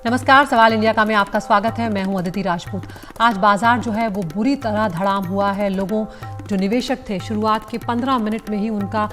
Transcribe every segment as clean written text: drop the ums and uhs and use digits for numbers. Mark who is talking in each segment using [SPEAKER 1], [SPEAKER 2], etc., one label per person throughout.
[SPEAKER 1] नमस्कार, सवाल इंडिया का में आपका स्वागत है। मैं हूं अदिति राजपूत। आज बाजार जो है वो बुरी तरह धड़ाम हुआ है। लोगों जो निवेशक थे, शुरुआत के 15 मिनट में ही उनका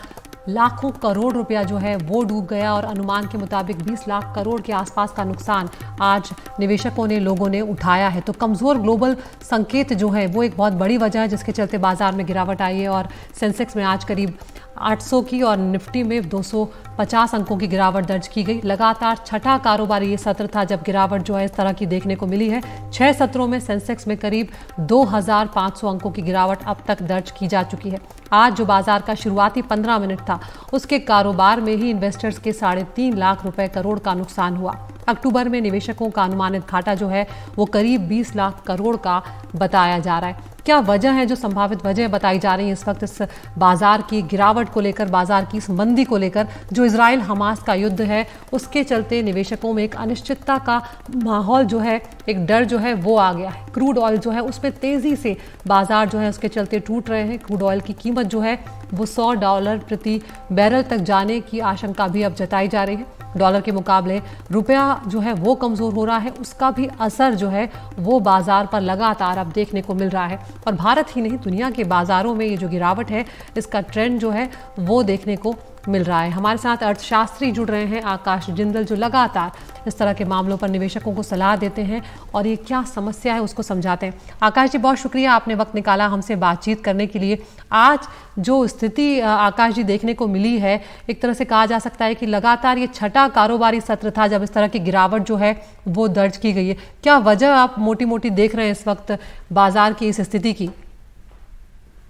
[SPEAKER 1] लाखों करोड़ रुपया जो है वो डूब गया और अनुमान के मुताबिक 20 लाख करोड़ के आसपास का नुकसान आज निवेशकों ने, लोगों ने उठाया है। तो कमज़ोर ग्लोबल संकेत जो है वो एक बहुत बड़ी वजह है जिसके चलते बाजार में गिरावट आई है और सेंसेक्स में आज करीब 800 की और निफ्टी में 250 अंकों की गिरावट दर्ज की गई। लगातार छठा कारोबारी ये सत्र था जब गिरावट जो है इस तरह की देखने को मिली है। 6 सत्रों में सेंसेक्स में करीब 2500 अंकों की गिरावट अब तक दर्ज की जा चुकी है। आज जो बाजार का शुरुआती 15 मिनट था उसके कारोबार में ही इन्वेस्टर्स के 3.5 लाख रुपए करोड़ का नुकसान हुआ। अक्टूबर में निवेशकों का अनुमानित घाटा जो है वो करीब 20 लाख करोड़ का बताया जा रहा है। क्या वजह है, जो संभावित वजह बताई जा रही है इस वक्त इस बाजार की गिरावट को लेकर, बाजार की इस मंदी को लेकर? जो इजराइल हमास का युद्ध है उसके चलते निवेशकों में एक अनिश्चितता का माहौल जो है, एक डर जो है वो आ गया है। क्रूड ऑयल जो है उसमें तेजी से बाजार जो है उसके चलते टूट रहे हैं। क्रूड ऑयल की कीमत जो है वो $100 प्रति बैरल तक जाने की आशंका भी अब जताई जा रही है। डॉलर के मुकाबले रुपया जो है वो कमज़ोर हो रहा है, उसका भी असर जो है वो बाजार पर लगातार अब देखने को मिल रहा है। और भारत ही नहीं, दुनिया के बाजारों में ये जो गिरावट है इसका ट्रेंड जो है वो देखने को मिल रहा है। हमारे साथ अर्थशास्त्री जुड़ रहे हैं, आकाश जिंदल, जो लगातार इस तरह के मामलों पर निवेशकों को सलाह देते हैं और ये क्या समस्या है उसको समझाते हैं। आकाश जी, बहुत शुक्रिया, आपने वक्त निकाला हमसे बातचीत करने के लिए। आज जो स्थिति आकाश जी देखने को मिली है, एक तरह से कहा जा सकता है कि लगातार ये छठा कारोबारी सत्र था जब इस तरह की गिरावट जो है वो दर्ज की गई है। क्या वजह आप मोटी मोटी देख रहे हैं इस वक्त बाजार की इस स्थिति की?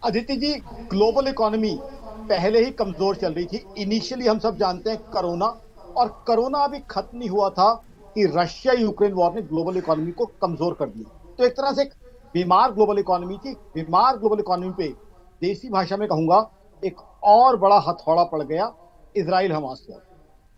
[SPEAKER 2] अदिति जी, ग्लोबल इकोनॉमी पहले ही कमजोर चल रही थी। इनिशियली हम सब जानते हैं कोरोना, और कोरोना अभी खत्म नहीं हुआ था कि रशिया यूक्रेन वॉर ने ग्लोबल इकोनॉमी को कमजोर कर दिया। तो एक तरह से एक बीमार ग्लोबल इकोनॉमी थी। बीमार ग्लोबल इकोनॉमी पे देसी भाषा में कहूंगा एक और बड़ा हथौड़ा पड़ गया, इजराइल हमास वॉर।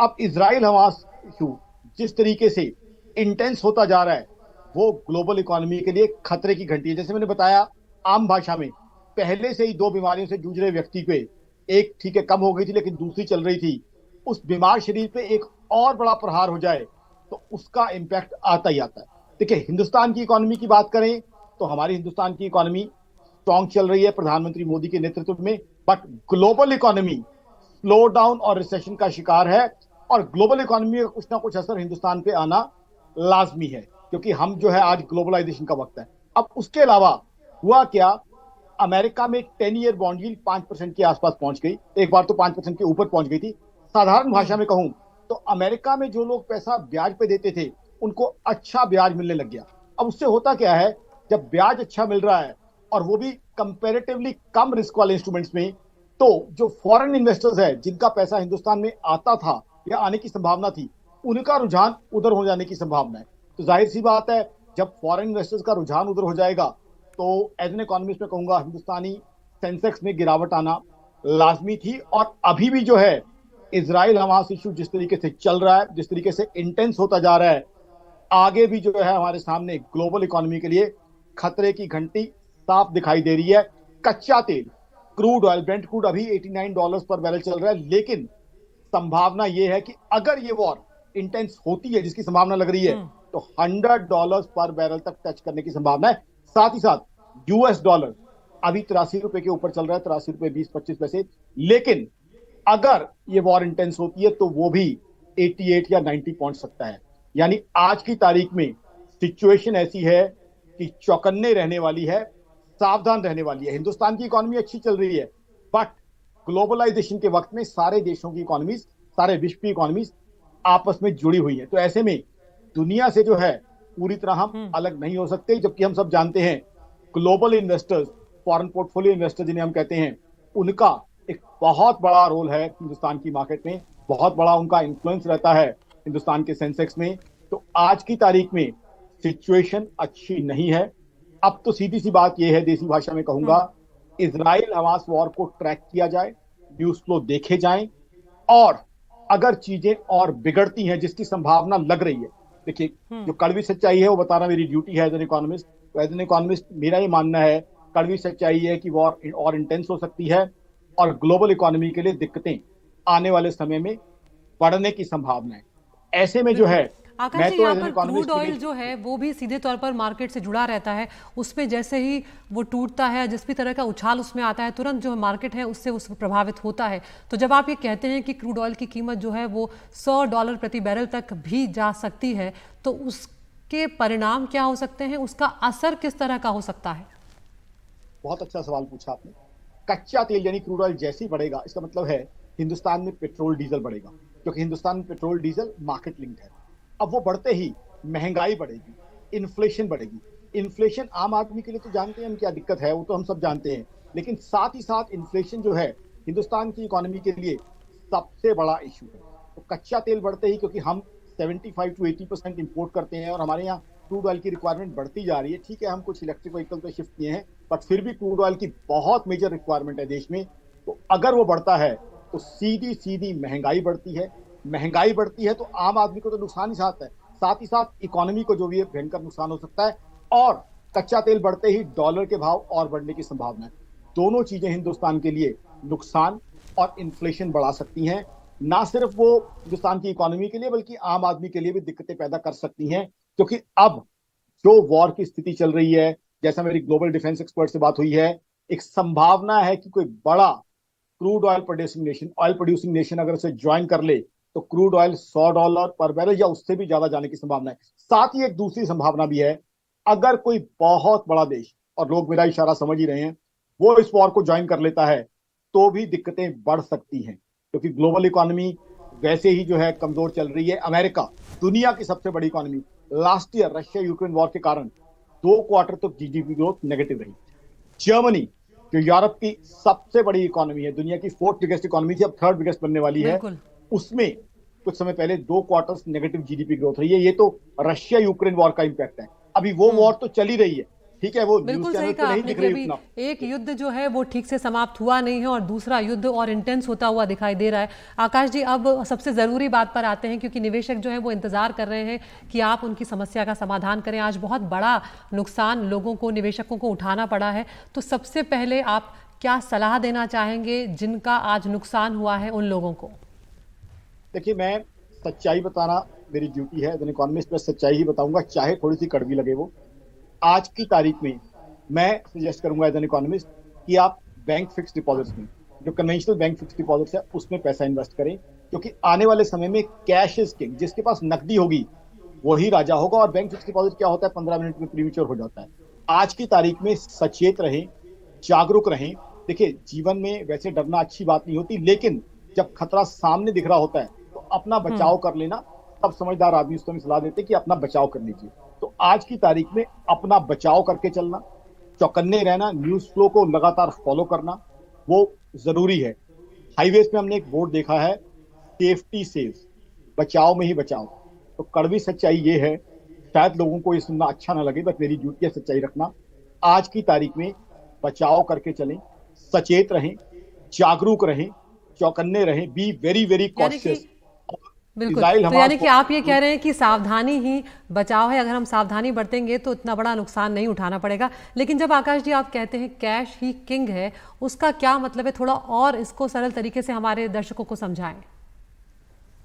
[SPEAKER 2] अब इजराइल हमास इशू जिस तरीके से इंटेंस होता जा रहा है वो ग्लोबल इकोनॉमी के लिए खतरे की घंटी है। जैसे मैंने बताया, आम भाषा में पहले से ही दो बीमारियों से जूझ रहे व्यक्ति पे, एक ठीक है कम हो गई थी लेकिन दूसरी चल रही थी, उस बीमार शरीर पे एक और बड़ा प्रहार हो जाए तो उसका इंपैक्ट आता ही आता है। देखिए, हिंदुस्तान की इकोनॉमी की बात करें तो हमारी हिंदुस्तान की इकोनॉमी स्ट्रॉन्ग चल रही है प्रधानमंत्री मोदी के नेतृत्व में, but global economy slow down और रिसेशन का शिकार है। और ग्लोबल इकोनॉमी का कुछ ना कुछ असर हिंदुस्तान पे आना लाजमी है, क्योंकि हम जो है आज ग्लोबलाइजेशन का वक्त है। अब उसके अलावा हुआ क्या, अमेरिका में 10 ईयर बॉन्ड यील्ड 5% के आसपास पहुंच गई। एक बार तो 5% के ऊपर पहुंच गई थी। साधारण भाषा में कहूं तो अमेरिका में जो लोग पैसा ब्याज पे देते थे उनको अच्छा ब्याज मिलने लग गया। अब उससे होता क्या है, जब ब्याज अच्छा मिल रहा है और वो भी कंपैरेटिवली कम रिस्क वाले इंस्ट्रूमेंट्स में, तो जो फॉरेन इन्वेस्टर्स है जिनका पैसा हिंदुस्तान में आता था या आने की संभावना थी, उनका रुझान उधर हो जाने की संभावना है। तो जाहिर सी बात है, जब फॉरेन इन्वेस्टर्स का रुझान उधर हो जाएगा तो एज एन इकोनॉमिस्ट में कहूंगा हिंदुस्तानी सेंसेक्स में गिरावट आना लाजमी थी। और अभी भी जो है इजराइल हमास इशू जिस तरीके से चल रहा है, जिस तरीके से इंटेंस होता जा रहा है, आगे भी जो है हमारे सामने ग्लोबल इकोनॉमी के लिए खतरे की घंटी साफ दिखाई दे रही है। कच्चा तेल, क्रूड ऑयल, ब्रेंट क्रूड अभी $89 पर बैरल चल रहा है, लेकिन संभावना यह है कि अगर ये वॉर इंटेंस होती है, जिसकी संभावना लग रही है, तो $100 पर बैरल तक टच करने की संभावना है। साथ ही साथ यूएस डॉलर अभी 83 रुपए के ऊपर चल रहा है, 83 रुपए 20-25 पैसे। लेकिन अगर ये वॉर इंटेंस होती है तो वो भी 88 या 90 पहुंच सकता है। यानी आज की तारीख में सिचुएशन ऐसी है कि चौकन्ने रहने वाली है, सावधान रहने वाली है। हिंदुस्तान की इकोनॉमी अच्छी चल रही है, बट ग्लोबलाइजेशन के वक्त में सारे देशों की इकोनॉमीज, सारे विश्व की इकोनॉमीज आपस में जुड़ी हुई है। तो ऐसे में दुनिया से जो है पूरी तरह हम अलग नहीं हो सकते। जबकि हम सब जानते हैं global investors, foreign portfolio investor जिन्हें हम कहते हैं, उनका एक बहुत बड़ा रोल है हिंदुस्तान की मार्केट में, बहुत बड़ा उनका इन्फ्लुएंस रहता है हिंदुस्तान के सेंसेक्स में। तो आज की तारीख में सिचुएशन अच्छी नहीं है। अब तो सीधी सी बात यह है, देसी भाषा में कहूंगा, इजराइल हमास वॉर को ट्रैक किया जाए, न्यूज फ्लो देखे जाएं, और अगर चीजें और बिगड़ती हैं, जिसकी संभावना लग रही है, देखिए जो कड़वी सच्चाई है वो बताना मेरी ड्यूटी है एज एन इकोनॉमिस्ट। तो एज एन इकोनॉमिस्ट मेरा ये मानना है, कड़वी सच्चाई है कि वॉर और इंटेंस हो सकती है और ग्लोबल इकोनॉमी के लिए दिक्कतें आने वाले समय में बढ़ने की संभावना है। ऐसे में जो है
[SPEAKER 1] आकाश
[SPEAKER 2] मैं
[SPEAKER 1] जी,
[SPEAKER 2] तो
[SPEAKER 1] यहाँ
[SPEAKER 2] एज एन
[SPEAKER 1] पर क्रूड
[SPEAKER 2] इकोनॉमिस्ट
[SPEAKER 1] ऑयल जो है वो भी सीधे तौर पर मार्केट से जुड़ा रहता है। उसमें जैसे ही वो टूटता है, जिस भी तरह का उछाल उसमें आता है, तुरंत जो मार्केट है उससे उस प्रभावित होता है। तो जब आप ये कहते हैं कि क्रूड ऑयल की कीमत जो है वो $100 प्रति बैरल तक भी जा सकती है, तो उसके परिणाम क्या हो सकते हैं, उसका असर किस तरह का हो सकता है?
[SPEAKER 2] बहुत अच्छा सवाल पूछा आपने। कच्चा तेल यानी क्रूड ऑयल जैसे ही बढ़ेगा, इसका मतलब है हिंदुस्तान में पेट्रोल डीजल बढ़ेगा, क्योंकि हिंदुस्तान में पेट्रोल डीजल मार्केट लिंक्ड है। अब वो बढ़ते ही महंगाई बढ़ेगी, इन्फ्लेशन बढ़ेगी। इन्फ्लेशन आम आदमी के लिए तो जानते हैं हम क्या दिक्कत है, वो तो हम सब जानते हैं। लेकिन साथ ही साथ इन्फ्लेशन जो है हिंदुस्तान की इकोनॉमी के लिए सबसे बड़ा इशू है। तो कच्चा तेल बढ़ते ही, क्योंकि हम 75 to 80% इंपोर्ट करते हैं और हमारे यहाँ क्रूड ऑयल की रिक्वायरमेंट बढ़ती जा रही है। ठीक है, हम कुछ इलेक्ट्रिक व्हीकल पे शिफ्ट किए हैं, बट फिर भी क्रूड ऑयल की बहुत मेजर रिक्वायरमेंट है देश में। तो अगर वो बढ़ता है तो सीधी सीधी महंगाई बढ़ती है। महंगाई बढ़ती है तो आम आदमी को तो नुकसान ही साथ ही साथ इकोनॉमी को जो भी भयंकर नुकसान हो सकता है। और कच्चा तेल बढ़ते ही डॉलर के भाव और बढ़ने की संभावना है। दोनों चीजें हिंदुस्तान के लिए नुकसान और इन्फ्लेशन बढ़ा सकती हैं। ना सिर्फ वो हिंदुस्तान की इकोनॉमी के लिए, बल्कि आम आदमी के लिए भी दिक्कतें पैदा कर सकती हैं। क्योंकि अब जो वॉर की स्थिति चल रही है, जैसा मेरी ग्लोबल डिफेंस एक्सपर्ट से बात हुई है, एक संभावना है कि कोई बड़ा क्रूड ऑयल प्रोड्यूसिंग नेशन अगर उसे ज्वाइन कर ले, तो क्रूड ऑयल $100 पर बैरल या उससे भी ज्यादा जाने की संभावना है। साथ ही एक दूसरी संभावना भी है, अगर कोई बहुत बड़ा देश, और लोग मेरा इशारा समझ ही रहे हैं, वो इस वॉर को ज्वाइन कर लेता है, तो भी दिक्कतें बढ़ सकती हैं। क्योंकि ग्लोबल इकोनॉमी वैसे ही जो है कमजोर चल रही है। अमेरिका, दुनिया की सबसे बड़ी economy, last year Russia Ukraine war के कारण 2 क्वार्टर तक जीडीपी ग्रोथ नेगेटिव रही। जर्मनी, जो यूरोप की सबसे बड़ी इकोनॉमी है, दुनिया की 4th बिगेस्ट इकोनॉमी थी, अब 3rd बिगेस्ट बनने वाली है,
[SPEAKER 1] बिल्कुल।
[SPEAKER 2] उसमें कुछ समय पहले 2 क्वार्टर्स नेगेटिव जीडीपी ग्रोथ रही है। ये तो रशिया यूक्रेन वॉर का इंपैक्ट है। अभी वो वॉर तो चली रही है, ठीक है, वो न्यूज
[SPEAKER 1] बिल्कुल
[SPEAKER 2] चैनल
[SPEAKER 1] सही
[SPEAKER 2] पे
[SPEAKER 1] कहा
[SPEAKER 2] नहीं
[SPEAKER 1] आपने
[SPEAKER 2] दिख
[SPEAKER 1] कि
[SPEAKER 2] रही
[SPEAKER 1] अभी
[SPEAKER 2] उतना।
[SPEAKER 1] एक युद्ध जो है वो ठीक से समाप्त हुआ नहीं है और दूसरा युद्ध और इंटेंस होता हुआ दिखाई दे रहा है। आकाश जी, अब सबसे ज़रूरी बात पर आते हैं, क्योंकि निवेशक जो है वो इंतजार कर रहे हैं कि आप उनकी समस्या का समाधान करें। आज बहुत बड़ा नुकसान लोगों को, निवेशकों को उठाना पड़ा है। तो सबसे पहले आप क्या सलाह देना चाहेंगे जिनका आज नुकसान हुआ है उन लोगों को?
[SPEAKER 2] देखिए, मैं सच्चाई बताना मेरी ड्यूटी है एज एन इकोनॉमिस्ट। मैं सच्चाई ही बताऊंगा, चाहे थोड़ी सी कड़वी लगे वो। आज की तारीख में मैं सजेस्ट करूंगा एज एन इकोनॉमिस्ट कि आप बैंक फिक्स डिपॉजिट्स में, जो कन्वेंशनल बैंक फिक्स डिपॉजिट्स है, उसमें पैसा इन्वेस्ट करें। क्योंकि आने वाले समय में कैश इज किंग। जिसके पास नकदी होगी वही राजा होगा। और बैंक फिक्स डिपॉजिट क्या होता है, 15 मिनट में प्रीमेच्योर हो जाता है। आज की तारीख में सचेत रहें, जागरूक रहें। देखिए, जीवन में वैसे डरना अच्छी बात नहीं होती, लेकिन जब खतरा सामने दिख रहा होता है तो अपना बचाव कर लेना। सब समझदार आदमी उसको सलाह देते हैं कि अपना बचाव कर लीजिए। तो आज की तारीख में अपना बचाव करके चलना, चौकन्ने रहना, न्यूज फ्लो को लगातार फॉलो करना, वो जरूरी है। हाईवेज पे हमने एक बोर्ड देखा है, सेफ्टी सेव्स, बचाव में ही बचाव। तो कड़वी सच्चाई ये है, शायद लोगों को ये सुनना अच्छा ना लगे, बट मेरी ड्यूटी है सच्चाई रखना। आज की तारीख में बचाव करके चलें, सचेत रहें, जागरूक रहें, चौकन्ने रहें, बी वेरी वेरी
[SPEAKER 1] यानी कि
[SPEAKER 2] कॉशियस।
[SPEAKER 1] बिल्कुल,
[SPEAKER 2] इजराइल
[SPEAKER 1] तो यानी
[SPEAKER 2] हमास
[SPEAKER 1] कि आप ये कह रहे हैं कि सावधानी ही बचाव है। अगर हम सावधानी बरतेंगे तो इतना बड़ा नुकसान नहीं उठाना पड़ेगा। लेकिन जब आकाश जी आप कहते हैं कैश ही किंग है, उसका क्या मतलब है? थोड़ा और इसको सरल तरीके से हमारे दर्शकों को समझाएं।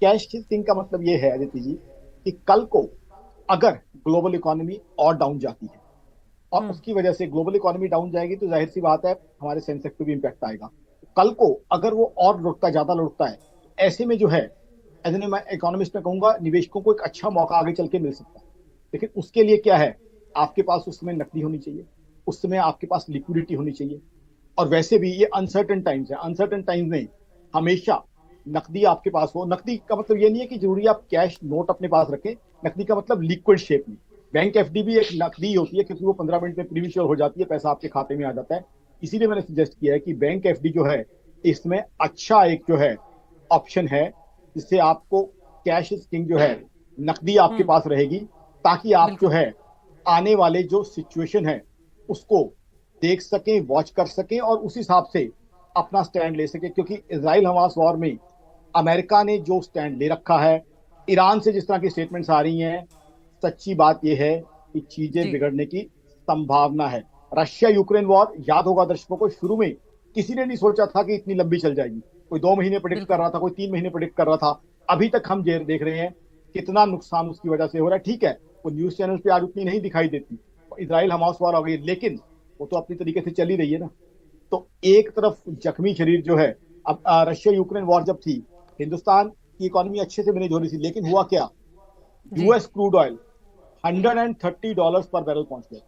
[SPEAKER 2] कैश किंग का मतलब ये है अदिति जी, कि कल को अगर ग्लोबल इकोनॉमी और डाउन जाती है, और उसकी वजह से ग्लोबल इकोनॉमी डाउन जाएगी, तो जाहिर सी बात है हमारे सेंसेक्स पे भी इंपैक्ट आएगा। कल को अगर वो और लुटता, ज्यादा लुटता है, ऐसे में जो है एज एन इकोनॉमिस्ट में कहूंगा, निवेशकों को एक अच्छा मौका आगे चल के मिल सकता है। लेकिन उसके लिए क्या है, आपके पास उस समय नकदी होनी चाहिए, उस समय आपके पास लिक्विडिटी होनी चाहिए। और वैसे भी ये अनसर्टन टाइम्स है। अनसर्टन टाइम्स में हमेशा नकदी आपके पास हो। नकदी का मतलब ये नहीं है कि जरूरी आप कैश नोट अपने पास रखें। नकदी का मतलब लिक्विड शेप में। बैंक एफडी भी एक नकदी होती है, क्योंकि वो 15 मिनट में प्रीमेच्योर हो जाती है, पैसा आपके खाते में आ जाता है। इसीलिए मैंने सजेस्ट किया है कि बैंक एफडी जो है, इसमें अच्छा एक जो है ऑप्शन है, जिससे आपको कैश इज किंग जो है, नकदी आपके पास रहेगी, ताकि आप जो
[SPEAKER 1] बिल्कुल।
[SPEAKER 2] है आने वाले जो सिचुएशन है उसको देख सकें, वॉच कर सकें, और उस हिसाब से अपना स्टैंड ले सकें। क्योंकि इजराइल हमास वॉर में अमेरिका ने जो स्टैंड ले रखा है, ईरान से जिस तरह की स्टेटमेंट्स आ रही हैं, सच्ची बात यह है कि चीजें
[SPEAKER 1] जी।
[SPEAKER 2] बिगड़ने की संभावना है। रशिया यूक्रेन वॉर, याद होगा दर्शकों को, शुरू में किसी ने नहीं सोचा था कि इतनी लंबी चल जाएगी। कोई 2 महीने प्रेडिक्ट कर
[SPEAKER 1] बिल्कुल।
[SPEAKER 2] रहा था, कोई 3 महीने प्रेडिक्ट कर रहा था। अभी तक हम देख रहे हैं कितना नुकसान उसकी वजह से हो रहा है। ठीक है, वो न्यूज चैनल पे आज उतनी नहीं दिखाई देती, इजराइल हमास वार हो गई, लेकिन वो तो अपनी तरीके से चल ही रही है ना। तो एक तरफ जख्मी शरीर जो है, अब रशिया यूक्रेन वॉर जब थी, हिंदुस्तान की इकोनॉमी अच्छे से मैनेज हो रही थी, लेकिन हुआ क्या, यूएस क्रूड ऑयल $130 पर बैरल पहुंच गया,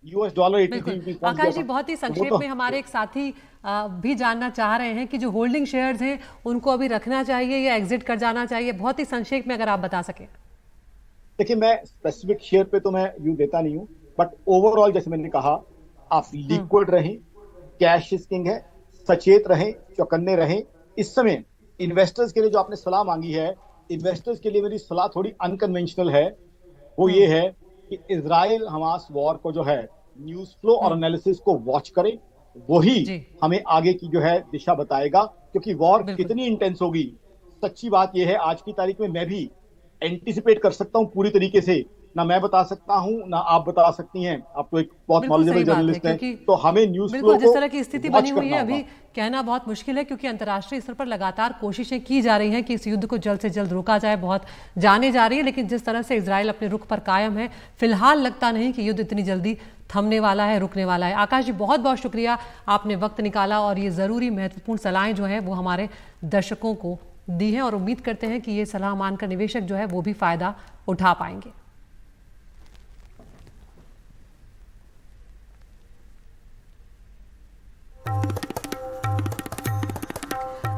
[SPEAKER 2] यूएस डॉलर 83 रुपीज पहुंच गया
[SPEAKER 1] आकाश जी,
[SPEAKER 2] था।
[SPEAKER 1] बहुत ही
[SPEAKER 2] तो वो
[SPEAKER 1] संक्षेप
[SPEAKER 2] तो
[SPEAKER 1] में हमारे एक साथी भी जानना चाह रहे हैं कि जो होल्डिंग शेयर्स हैं उनको अभी रखना चाहिए या एग्जिट कर जाना चाहिए, बहुत ही संक्षेप में अगर आप बता सकें।
[SPEAKER 2] देखिए, मैं स्पेसिफिक शेयर पे तो मैं व्यू देता नहीं हूं, बट ओवरऑल जैसे मैंने कहा, आप लिक्विड रहें, कैश इज किंग है, सचेत रहें, चौकन्ने रहें। इस समय इन्वेस्टर्स के लिए जो आपने सलाह मांगी है, इन्वेस्टर्स के लिए मेरी सलाह थोड़ी अनकन्वेंशनल है। वो ये है कि इजराइल हमास वॉर को जो है, न्यूज फ्लो और एनालिसिस को वॉच करें, वही हमें आगे की जो है दिशा बताएगा। क्योंकि वॉर कितनी इंटेंस होगी, सच्ची बात यह है आज की तारीख में मैं भी एंटिसिपेट कर सकता हूं पूरी तरीके से, ना मैं बता सकता हूं ना आप बता सकती हैं। आप तो एक बहुत नॉलेजेबल जर्नलिस्ट हैं, तो हमें न्यूज फ्लो
[SPEAKER 1] जिस तरह की स्थिति बनी हुई है अभी कहना बहुत मुश्किल है, क्योंकि अंतर्राष्ट्रीय स्तर पर लगातार कोशिशें की जा रही हैं कि इस युद्ध को जल्द से जल्द रोका जाए, बहुत जाने जा रही है, लेकिन जिस तरह से इजराइल अपने रुख पर कायम है, फिलहाल लगता नहीं कि युद्ध इतनी जल्दी थमने वाला है, रुकने वाला है। आकाश जी, बहुत बहुत शुक्रिया, आपने वक्त निकाला और ये ज़रूरी महत्वपूर्ण सलाहें जो हैं वो हमारे दर्शकों को दी हैं, और उम्मीद करते हैं कि ये सलाह मानकर निवेशक जो है वो भी फायदा उठा पाएंगे।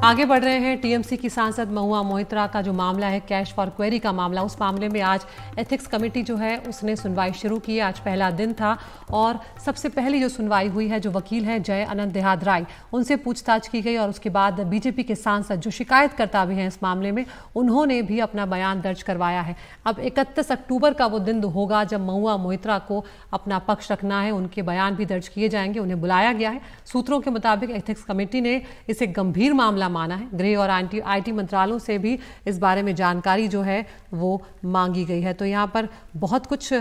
[SPEAKER 1] आगे बढ़ रहे हैं। टीएमसी की सांसद महुआ मोइत्रा का जो मामला है, कैश फॉर क्वेरी का मामला, उस मामले में आज एथिक्स कमेटी जो है उसने सुनवाई शुरू की। आज पहला दिन था और सबसे पहली जो सुनवाई हुई है, जो वकील हैं जय अनंत देहाद राय, उनसे पूछताछ की गई और उसके बाद बीजेपी के सांसद जो शिकायतकर्ता भी हैं इस मामले में, उन्होंने भी अपना बयान दर्ज करवाया है। अब 31 अक्टूबर का वो दिन होगा जब महुआ मोइत्रा को अपना पक्ष रखना है, उनके बयान भी दर्ज किए जाएंगे, उन्हें बुलाया गया है। सूत्रों के मुताबिक एथिक्स कमेटी ने इसे गंभीर मामला माना है। गृह और आईटी मंत्रालयों से भी इस बारे में जानकारी जो है वो मांगी गई है। तो यहाँ पर बहुत कुछ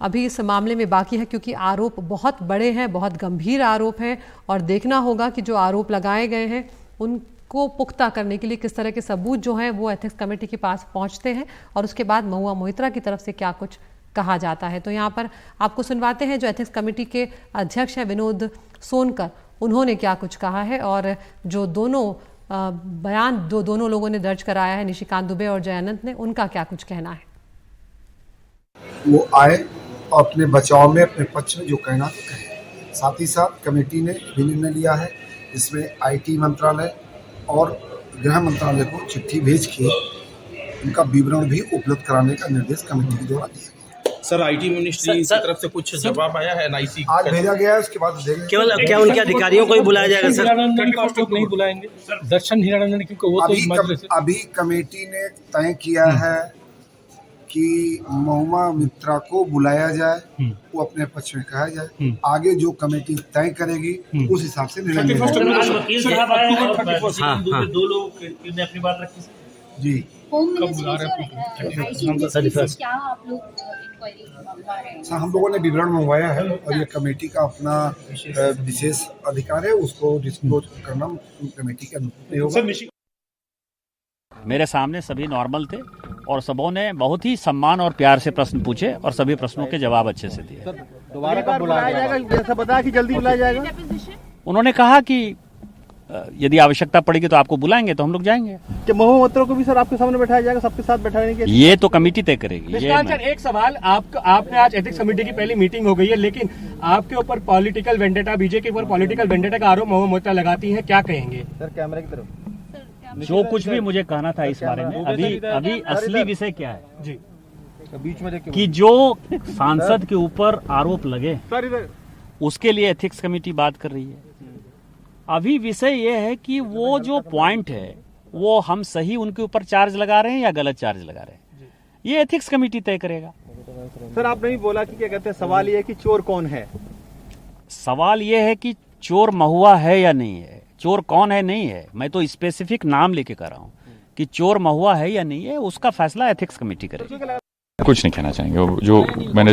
[SPEAKER 1] अभी इस मामले में बाकी है, क्योंकि आरोप बहुत बड़े हैं, बहुत गंभीर आरोप हैं, और देखना होगा कि जो आरोप लगाए गए हैं उनको पुख्ता करने के लिए किस तरह के सबूत जो हैं वो एथिक्स कमेटी के पास पहुंचते हैं, और उसके बाद महुआ मोइत्रा की तरफ से क्या कुछ कहा जाता है। तो यहाँ पर आपको सुनवाते हैं जो एथिक्स कमेटी के अध्यक्ष हैं विनोद सोनकर, उन्होंने क्या कुछ कहा है, और जो दोनों बयान दोनों लोगों ने दर्ज कराया है, निशिकांत दुबे और जय अनंत ने, उनका क्या कुछ कहना है।
[SPEAKER 3] वो आए और अपने बचाव में, अपने पक्ष में जो कहना तो कहे। साथ ही साथ कमेटी ने भी निर्णय लिया है, इसमें आईटी मंत्रालय और गृह मंत्रालय को चिट्ठी भेज के उनका विवरण भी उपलब्ध कराने का निर्देश कमेटी के द्वारा दिया।
[SPEAKER 4] सर, आईटी मिनिस्ट्री की तरफ से कुछ जवाब आया है? एनआईसी
[SPEAKER 3] आज भेजा गया है, उसके बाद देखेंगे।
[SPEAKER 5] केवल क्या उनके अधिकारियों को ही बुलाया जाएगा सर?
[SPEAKER 4] नहीं बुलाएंगे दर्शन हीरानंदन, क्योंकि वो तो
[SPEAKER 3] अभी कमेटी ने तय किया है कि महुआ मोइत्रा को बुलाया जाए, वो अपने पक्ष में कहा जाए, आगे जो कमेटी तय करेगी उस हिसाब से निर्णय लिया जाएगा।
[SPEAKER 5] दो लोग ने अपनी बात रखी
[SPEAKER 3] जी।
[SPEAKER 6] होम मिनिस्ट्री से क्या आप लोग इंक्वायरी मंगवा रहे हैं?
[SPEAKER 3] हम लोगों ने विवरण मंगवाया है और ये कमेटी का अपना विशेष अधिकार है, उसको डिस्क्लोज करना कमेटी के अनुमति होगा।
[SPEAKER 7] मेरे सामने सभी नॉर्मल थे और सबों ने बहुत ही सम्मान और प्यार से प्रश्न पूछे और सभी प्रश्नों के जवाब अच्छे से दिए।
[SPEAKER 8] दोबारा कब बुलाया जाएगा? जैसा बताया कि जल्दी बुलाया जाएगा।
[SPEAKER 7] उन्होंने कहा कि यदि आवश्यकता पड़ेगी तो आपको बुलाएंगे, तो हम लोग जाएंगे।
[SPEAKER 8] कि महुआ मोइत्रा को भी सर आपके सामने बैठाया जाएगा, सबके साथ बैठाने के?
[SPEAKER 7] ये तो कमेटी तय करेगी।
[SPEAKER 9] एक सवाल, आपने आज एथिक्स कमेटी की पहली मीटिंग हो गई है, लेकिन आपके ऊपर पॉलिटिकल वेंडेटा, बीजेपी के ऊपर पॉलिटिकल वेंडेटा का आरोप महुआ मोइत्रा लगाती हैं, क्या कहेंगे?
[SPEAKER 8] सर कैमरे की तरफ।
[SPEAKER 7] जो कुछ भी मुझे कहना था इस बारे में, अभी असली विषय क्या है
[SPEAKER 9] जी,
[SPEAKER 8] बीच में
[SPEAKER 7] कि जो सांसद के ऊपर आरोप लगे उसके लिए एथिक्स कमेटी बात कर रही है। अभी विषय ये है कि वो जो पॉइंट है वो हम सही उनके ऊपर चार्ज लगा रहे हैं या गलत चार्ज लगा रहे हैं, ये एथिक्स कमेटी तय करेगा।
[SPEAKER 8] सर आपने भी बोला कि क्या कहते हैं, सवाल ये है कि चोर कौन है?
[SPEAKER 7] सवाल ये है कि चोर महुआ है या नहीं है, चोर कौन है नहीं है, मैं तो स्पेसिफिक नाम लेके कर रहा हूँ कि चोर महुआ है या नहीं है, उसका फैसला एथिक्स कमेटी करेगी।
[SPEAKER 10] कुछ नहीं कहना चाहेंगे।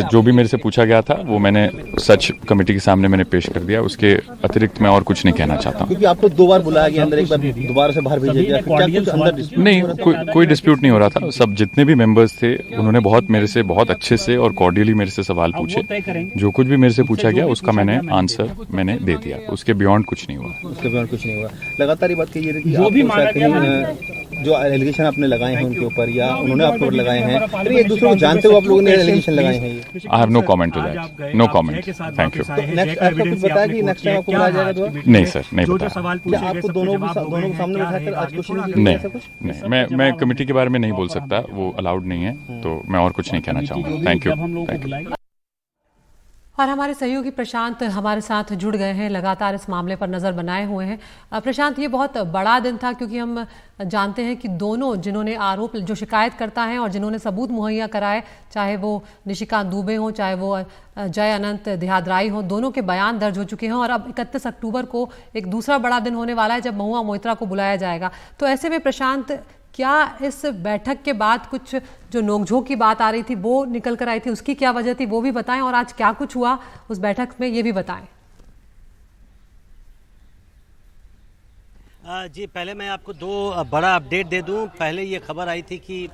[SPEAKER 10] जो भी मेरे से पूछा गया था वो मैंने सच कमेटी के सामने मैंने पेश कर दिया। उसके अतिरिक्त मैं और कुछ नहीं कहना चाहता हूँ।
[SPEAKER 8] क्योंकि आपको 2 बार बुलाया गया अंदर, एक बार दोबारा से बाहर भेजा गया, क्या कुछ अंदर
[SPEAKER 10] नहीं, कोई डिस्प्यूट नहीं हो रहा था। सब जितने भी मेंबर्स थे उन्होंने मेरे से बहुत अच्छे से और कॉर्डियली मेरे से सवाल पूछे। जो कुछ भी मेरे से पूछा गया उसका मैंने आंसर मैंने दे दिया। उसके बियॉन्ड कुछ नहीं हुआ।
[SPEAKER 8] लगातार ये बात कही जो एलिगेशन आपने लगाए हैं उनके ऊपर या उन्होंने आपके ऊपर लगाए हैं, फिर एक दूसरे को जानते हुए आप लोगों ने एलिगेशन लगाए हैं।
[SPEAKER 10] I have no comment to that, no comment, thank you.
[SPEAKER 8] Next आपको कुछ बताया कि नेक्स्ट टाइम आपको बुलाया जाएगा दोबारा?
[SPEAKER 10] नहीं सर, नहीं बताया।
[SPEAKER 8] आपको दोनों को सामने बैठाकर आज क्वेश्चन
[SPEAKER 10] नहीं, मैं कमेटी के बारे में नहीं बोल सकता, वो अलाउड नहीं है, तो मैं और कुछ नहीं कहना चाहूँगा। Thank you.
[SPEAKER 1] और हमारे सहयोगी प्रशांत हमारे साथ जुड़ गए हैं, लगातार इस मामले पर नज़र बनाए हुए हैं। प्रशांत, ये बहुत बड़ा दिन था क्योंकि हम जानते हैं कि दोनों जिन्होंने आरोप, जो शिकायत करता है और जिन्होंने सबूत मुहैया कराए, चाहे वो निशिकांत दुबे हों, चाहे वो जय अनंत देहादराई हों, दोनों के बयान दर्ज हो चुके हैं। और अब 31 अक्टूबर को एक दूसरा बड़ा दिन होने वाला है जब महुआ मोइत्रा को बुलाया जाएगा। तो ऐसे में प्रशांत, क्या इस बैठक के बाद कुछ जो नोकझोंक की बात आ रही थी वो निकल कर आई थी, उसकी क्या वजह थी वो भी बताएं, और आज क्या कुछ हुआ उस बैठक में ये भी बताएं।
[SPEAKER 5] जी, पहले मैं आपको 2 बड़ा अपडेट दे दूं। पहले ये खबर आई थी कि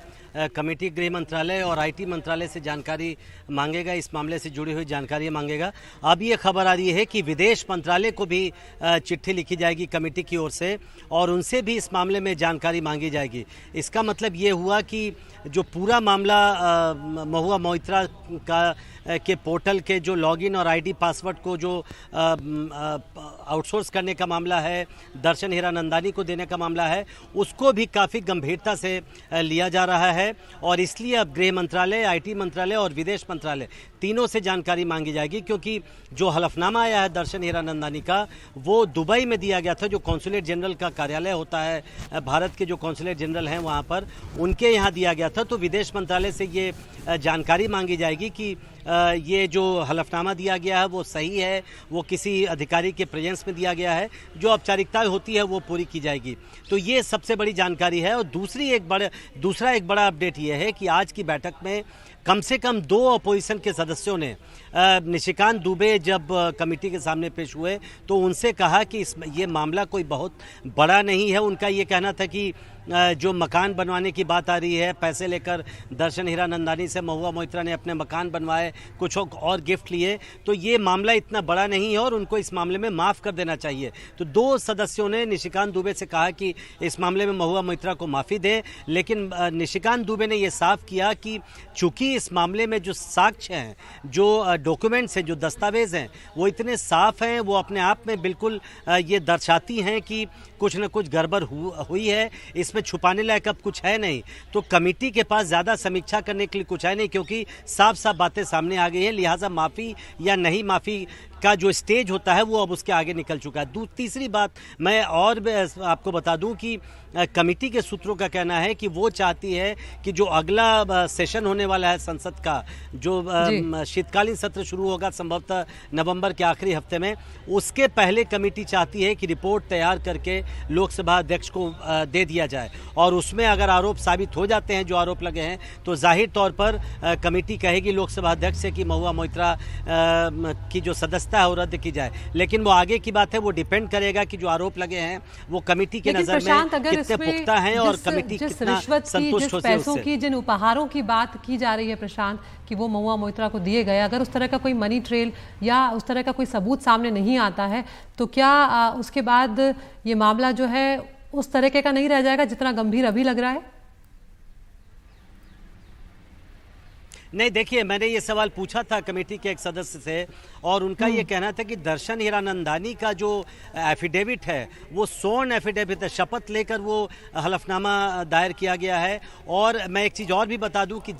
[SPEAKER 5] कमेटी गृह मंत्रालय और आईटी मंत्रालय से जानकारी मांगेगा, इस मामले से जुड़ी हुई जानकारी मांगेगा। अब ये खबर आ रही है कि विदेश मंत्रालय को भी चिट्ठी लिखी जाएगी कमेटी की ओर से और उनसे भी इस मामले में जानकारी मांगी जाएगी। इसका मतलब ये हुआ कि जो पूरा मामला महुआ मोइत्रा के पोर्टल के जो लॉगिन और आईडी पासवर्ड को जो आउटसोर्स करने का मामला है, दर्शन हीरानंदानी को देने का मामला है, उसको भी काफ़ी गंभीरता से लिया जा रहा है। और इसलिए अब गृह मंत्रालय, आईटी मंत्रालय और विदेश मंत्रालय तीनों से जानकारी मांगी जाएगी, क्योंकि जो हलफनामा आया है दर्शन हीरानंदानी का, वो दुबई में दिया गया था। जो कॉन्सुलेट जनरल का कार्यालय होता है, भारत के जो कॉन्सुलेट जनरल हैं वहाँ पर, उनके यहाँ दिया गया था। तो विदेश मंत्रालय से ये जानकारी मांगी जाएगी कि ये जो हलफनामा दिया गया है वो सही है, वो किसी अधिकारी के प्रेजेंस में दिया गया है, जो औपचारिकताएं होती है वो पूरी की जाएगी। तो ये सबसे बड़ी जानकारी है। और दूसरा एक बड़ा अपडेट ये है कि आज की बैठक में कम से कम 2 अपोजिशन के सदस्यों ने निशिकांत दुबे जब कमेटी के सामने पेश हुए तो उनसे कहा कि ये मामला कोई बहुत बड़ा नहीं है। उनका ये कहना था कि जो मकान बनवाने की बात आ रही है, पैसे लेकर दर्शन हीरानंदानी से महुआ मोइत्रा ने अपने मकान बनवाए, कुछ और गिफ्ट लिए, तो ये मामला इतना बड़ा नहीं है और उनको इस मामले में माफ़ कर देना चाहिए। तो 2 सदस्यों ने निशिकांत दुबे से कहा कि इस मामले में महुआ मोइत्रा को माफ़ी दें, लेकिन निशिकांत दुबे ने यह साफ किया कि चूँकि इस मामले में जो साक्ष्य हैं, जो डॉक्यूमेंट्स हैं, जो दस्तावेज़ हैं, वो इतने साफ हैं, वो अपने आप में बिल्कुल ये दर्शाती हैं कि कुछ न कुछ गड़बड़ हुई है, इसमें छुपाने लायक अब कुछ है नहीं। तो कमेटी के पास ज़्यादा समीक्षा करने के लिए कुछ है नहीं, क्योंकि साफ साफ बातें सामने आ गई हैं। लिहाजा माफ़ी या नहीं माफ़ी का जो स्टेज होता है वो अब उसके आगे निकल चुका है। तीसरी बात मैं और आपको बता दूं कि कमेटी के सूत्रों का कहना है कि वो चाहती है कि जो अगला सेशन होने वाला है संसद का, जो शीतकालीन सत्र शुरू होगा संभवतः नवंबर के आखिरी हफ्ते में, उसके पहले कमेटी चाहती है कि रिपोर्ट तैयार करके लोकसभा अध्यक्ष को दे दिया जाए। और उसमें अगर आरोप साबित हो जाते हैं, जो आरोप लगे हैं, तो जाहिर तौर पर कमेटी कहेगी लोकसभा अध्यक्ष से कि महुआ मोइत्रा की जो सदस्यता है वो रद्द की जाए। लेकिन वो आगे की बात है, वो डिपेंड करेगा कि जो आरोप लगे हैं वो कमेटी की नजर में कितने पुख्ता हैं और कमेटी कितना संतुष्ट हो
[SPEAKER 1] पैसों की, जिन उपहारों की बात की जा रही है प्रशांत कि वो महुआ मोइत्रा को दिए गए, अगर उस तरह का कोई मनी ट्रेल या उस तरह का कोई सबूत सामने नहीं आता है तो क्या उसके बाद ये मामला जो है उस तरीके का नहीं रह जाएगा जितना गंभीर अभी लग रहा है?
[SPEAKER 5] नहीं, देखिए, मैंने ये सवाल पूछा था कमेटी के एक सदस्य से और उनका ये कहना था कि दर्शन हीरानंदानी का जो एफिडेविट है वो स्वर्ण एफिडेविट है, शपथ लेकर वो हलफनामा दायर किया गया है। और मैं एक चीज़ और भी बता दूं कि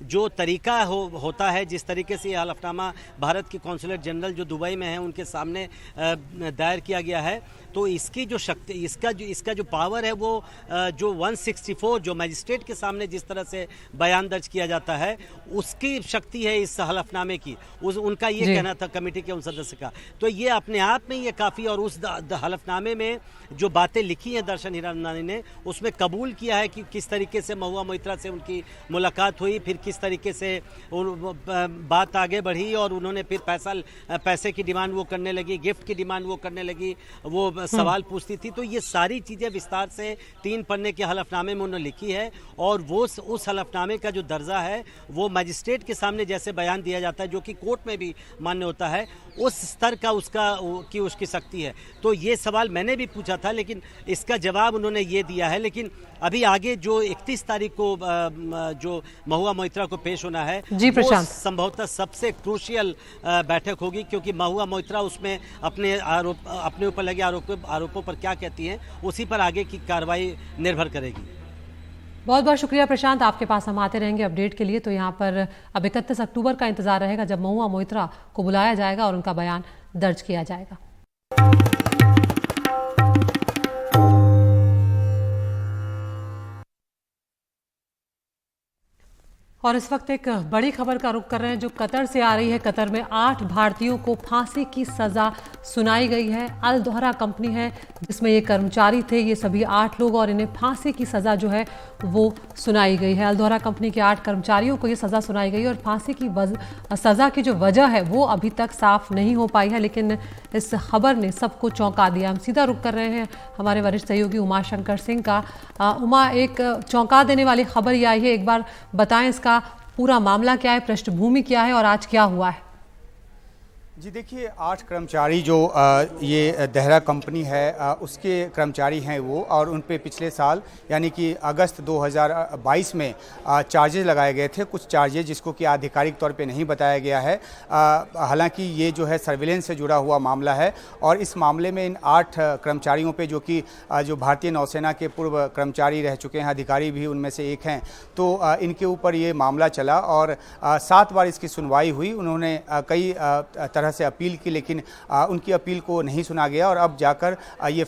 [SPEAKER 5] जो तरीका होता है, जिस तरीके से ये हलफनामा भारत के कॉन्सुलेट जनरल जो दुबई में है उनके सामने दायर किया गया है, तो इसकी जो शक्ति, इसका जो पावर है वो जो 164 जो मजिस्ट्रेट के सामने जिस तरह से बयान दर्ज किया जाता है उसकी शक्ति है इस हलफनामे की। उनका ये कहना था कमेटी के उन सदस्य का। तो ये अपने आप में ये काफ़ी, और उस हलफनामे में जो बातें लिखी हैं दर्शन हीरानंदानी ने उसमें कबूल किया है कि किस तरीके से महुआ मोइत्रा से उनकी मुलाकात हुई, फिर किस तरीके से बात आगे बढ़ी और उन्होंने फिर पैसे की डिमांड वो करने लगी, गिफ्ट की डिमांड वो करने लगी, वो सवाल पूछती थी। तो ये सारी चीज़ें विस्तार से 3 पन्ने के हलफनामे में उन्होंने लिखी है और वो उस हलफनामे का जो दर्जा है वो मजिस्ट्रेट के सामने जैसे बयान दिया जाता है जो कि कोर्ट में भी मान्य होता है, उस स्तर का उसकी शक्ति है। तो ये सवाल मैंने भी पूछा था लेकिन इसका जवाब उन्होंने ये दिया है। लेकिन अभी आगे जो 31 तारीख को जो महुआ मोइत्रा को पेश होना है वो संभवतः सबसे क्रूशियल बैठक होगी, क्योंकि महुआ मोइत्रा उसमें अपने ऊपर लगे आरोपों पर क्या कहती हैं उसी पर आगे की कार्रवाई निर्भर करेगी।
[SPEAKER 1] बहुत बहुत शुक्रिया प्रशांत, आपके पास हम आते रहेंगे अपडेट के लिए। तो यहाँ पर अब 31 अक्टूबर का इंतजार रहेगा जब महुआ मोइत्रा को बुलाया जाएगा और उनका बयान दर्ज किया जाएगा। और इस वक्त एक बड़ी खबर का रुख कर रहे हैं जो कतर से आ रही है। कतर में 8 भारतीयों को फांसी की सजा सुनाई गई है। अल दोहरा कंपनी है जिसमें ये कर्मचारी थे, ये सभी 8 लोग, और इन्हें फांसी की सजा जो है वो सुनाई गई है। अल दोहरा कंपनी के 8 कर्मचारियों को ये सजा सुनाई गई और फांसी की सजा की जो वजह है वो अभी तक साफ नहीं हो पाई है, लेकिन इस खबर ने सबको चौंका दिया। हम सीधा रुख कर रहे हैं हमारे वरिष्ठ सहयोगी उमाशंकर सिंह का। उमा, एक चौंका देने वाली खबर ये आई है, एक बार बताएं इसका पूरा मामला क्या है, पृष्ठभूमि क्या है और आज क्या हुआ है?
[SPEAKER 11] जी देखिए, 8 कर्मचारी जो ये देहरा कंपनी है उसके कर्मचारी हैं वो, और उन पे पिछले साल यानी कि अगस्त 2022 में चार्जेस लगाए गए थे, कुछ चार्जेस जिसको कि आधिकारिक तौर पे नहीं बताया गया है। हालांकि ये जो है सर्विलेंस से जुड़ा हुआ मामला है और इस मामले में इन 8 कर्मचारियों पे जो कि जो भारतीय नौसेना के पूर्व कर्मचारी रह चुके हैं, अधिकारी भी उनमें से एक हैं, तो इनके ऊपर ये मामला चला और 7 बार इसकी सुनवाई हुई। उन्होंने कई तरह से अपील की लेकिन उनकी अपील को नहीं सुना गया और अब जाकर ये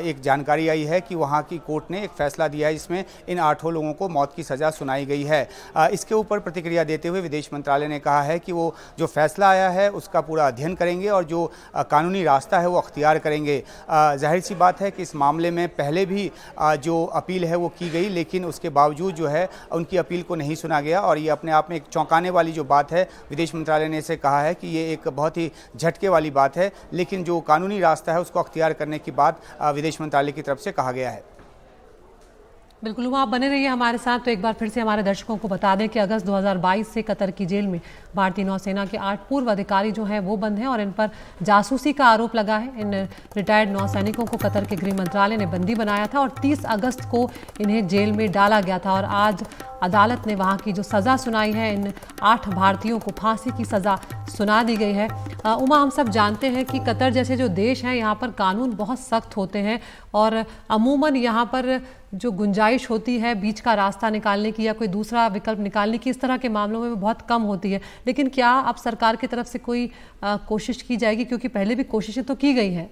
[SPEAKER 11] एक जानकारी आई है कि वहाँ की कोर्ट ने एक फैसला दिया है जिसमें इन 8 लोगों को मौत की सज़ा सुनाई गई है। इसके ऊपर प्रतिक्रिया देते हुए विदेश मंत्रालय ने कहा है कि वो जो फैसला आया है उसका पूरा अध्ययन करेंगे और जो कानूनी रास्ता है वो अख्तियार करेंगे। जाहिर सी बात है कि इस मामले में पहले भी जो अपील है वो की गई लेकिन उसके बावजूद जो है उनकी अपील को नहीं सुना गया और ये अपने आप में एक चौंकाने वाली जो बात है, विदेश मंत्रालय ने इसे कहा है कि ये एक बहुत ही झटके वाली बात है, लेकिन जो कानूनी रास्ता है उसको अख्तियार करने की बात विदेश मंत्रालय की तरफ से कहा गया है।
[SPEAKER 1] बिल्कुल, वो आप बने रहिए हमारे साथ। तो एक बार फिर से हमारे दर्शकों को बता दें कि अगस्त 2022 से कतर की जेल में भारतीय नौसेना के 8 पूर्व अधिकारी जो हैं वो बंद हैं और इन पर जासूसी का आरोप लगा है। इन रिटायर्ड नौसैनिकों को कतर के गृह मंत्रालय ने बंदी बनाया था और 30 अगस्त को इन्हें जेल में डाला गया था और आज अदालत ने वहाँ की जो सज़ा सुनाई है, इन 8 भारतीयों को फांसी की सज़ा सुना दी गई है। उमा, हम सब जानते हैं कि कतर जैसे जो देश हैं यहाँ पर कानून बहुत सख्त होते हैं और अमूमन यहाँ पर जो गुंजाइश होती है बीच का रास्ता निकालने की या कोई दूसरा विकल्प निकालने की, इस तरह के मामलों में बहुत कम होती है। लेकिन क्या अब सरकार की तरफ से कोई कोशिश की जाएगी, क्योंकि पहले भी कोशिशें तो की गई हैं?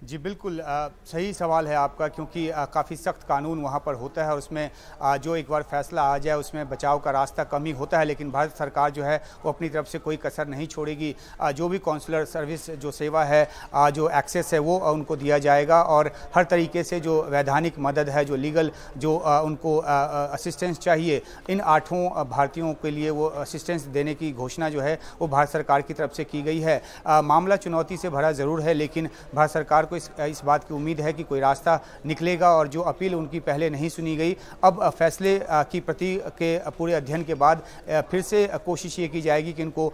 [SPEAKER 11] जी बिल्कुल, सही सवाल है आपका, क्योंकि काफ़ी सख्त कानून वहाँ पर होता है और उसमें जो एक बार फैसला आ जाए उसमें बचाव का रास्ता कम ही होता है, लेकिन भारत सरकार जो है वो अपनी तरफ से कोई कसर नहीं छोड़ेगी। जो भी कौंसलर सर्विस जो सेवा है, जो एक्सेस है वो उनको दिया जाएगा और हर तरीके से जो वैधानिक मदद है, जो लीगल जो उनको असिस्टेंस चाहिए, इन 8 भारतीयों के लिए वो असिस्टेंस देने की घोषणा जो है वो भारत सरकार की तरफ से की गई है। मामला चुनौती से भरा ज़रूर है, लेकिन भारत सरकार इस बात की उम्मीद है कि कोई रास्ता निकलेगा और जो अपील उनकी पहले नहीं सुनी गई, अब फैसले की प्रति के पूरे अध्ययन के बाद फिर से कोशिश ये की जाएगी कि इनको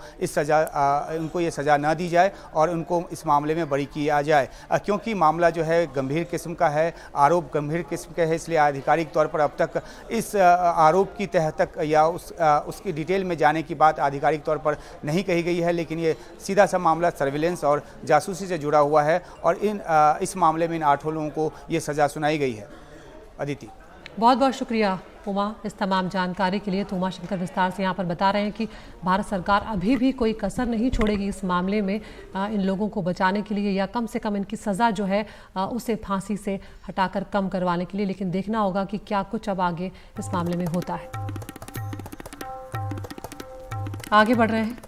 [SPEAKER 11] ये सज़ा ना दी जाए और उनको इस मामले में बरी किया जाए, क्योंकि मामला जो है गंभीर किस्म का है, आरोप गंभीर किस्म के है, इसलिए आधिकारिक तौर पर अब तक इस आरोप की तह तक या उसकी डिटेल में जाने की बात आधिकारिक तौर पर नहीं कही गई है, लेकिन ये सीधा सा मामला सर्विलेंस और जासूसी से जुड़ा हुआ है और इस मामले में इन 8 लोगों को ये सज़ा सुनाई गई है। अदिति,
[SPEAKER 1] बहुत बहुत शुक्रिया उमा, इस तमाम जानकारी के लिए। तो उमा शंकर विस्तार से यहाँ पर बता रहे हैं कि भारत सरकार अभी भी कोई कसर नहीं छोड़ेगी इस मामले में इन लोगों को बचाने के लिए, या कम से कम इनकी सज़ा जो है उसे फांसी से हटाकर कम करवाने के लिए। लेकिन देखना होगा कि क्या कुछ अब आगे इस मामले में होता है। आगे बढ़ रहे हैं,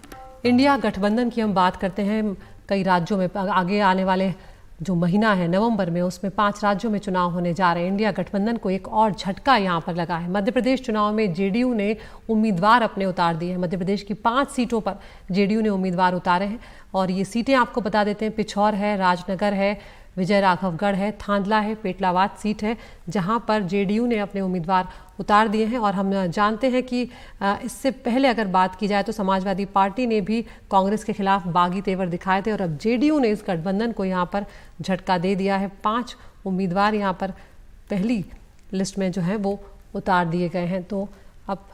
[SPEAKER 1] इंडिया गठबंधन की हम बात करते हैं। कई राज्यों में आगे आने वाले जो महीना है नवंबर में, उसमें 5 राज्यों में चुनाव होने जा रहे हैं। इंडिया गठबंधन को एक और झटका यहाँ पर लगा है। मध्य प्रदेश चुनाव में जेडीयू ने उम्मीदवार अपने उतार दिए हैं। मध्य प्रदेश की 5 सीटों पर जेडीयू ने उम्मीदवार उतारे हैं और ये सीटें आपको बता देते हैं, पिछौर है, राजनगर है, विजय राघवगढ़ है, थांदला है, पेटलावाद सीट है, जहां पर जेडीयू ने अपने उम्मीदवार उतार दिए हैं। और हम जानते हैं कि इससे पहले अगर बात की जाए तो समाजवादी पार्टी ने भी कांग्रेस के खिलाफ बागी तेवर दिखाए थे और अब जेडीयू ने इस गठबंधन को यहाँ पर झटका दे दिया है। 5 उम्मीदवार यहाँ पर पहली लिस्ट में जो है वो उतार दिए गए हैं। तो अब